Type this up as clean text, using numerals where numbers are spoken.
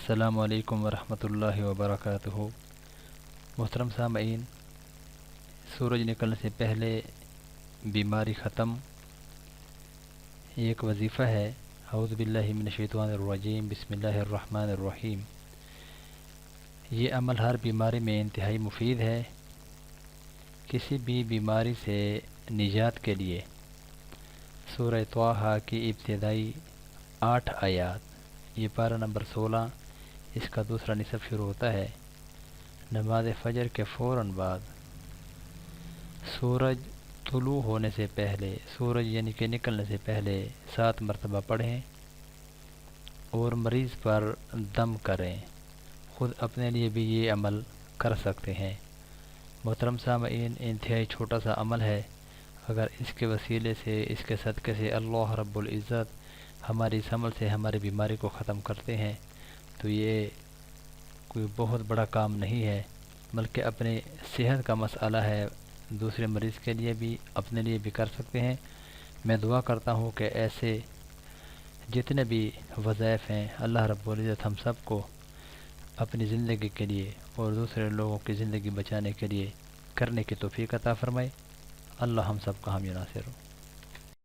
السلام علیکم ورحمۃ اللہ وبرکاتہ۔ محترم سامعین، سورج نکلنے سے پہلے بیماری ختم، یہ ایک وظیفہ ہے۔ اعوذ باللہ من الشیطان الرجیم، بسم اللہ الرحمن الرحیم۔ یہ عمل ہر بیماری میں انتہائی مفید ہے۔ کسی بھی بیماری سے نجات کے لیے سورہ طٰہٰ کی ابتدائی 8 آیات، یہ پارہ نمبر 16، اس کا دوسرا نصف شروع ہوتا ہے نماز فجر کے فوراً بعد، سورج طلوع ہونے سے پہلے، سورج یعنی کہ نکلنے سے پہلے 7 مرتبہ پڑھیں اور مریض پر دم کریں۔ خود اپنے لیے بھی یہ عمل کر سکتے ہیں۔ محترم سامعین، انتہائی چھوٹا سا عمل ہے، اگر اس کے وسیلے سے، اس کے صدقے سے اللہ رب العزت ہماری اس عمل سے ہماری بیماری کو ختم کرتے ہیں تو یہ کوئی بہت بڑا کام نہیں ہے، بلکہ اپنے صحت کا مسئلہ ہے، دوسرے مریض کے لیے بھی اپنے لیے بھی کر سکتے ہیں۔ میں دعا کرتا ہوں کہ ایسے جتنے بھی وظائف ہیں اللہ رب العزت ہم سب کو اپنی زندگی کے لیے اور دوسرے لوگوں کی زندگی بچانے کے لیے کرنے کی توفیق عطا فرمائے۔ اللہ ہم سب کا حامی و ناصر ہو۔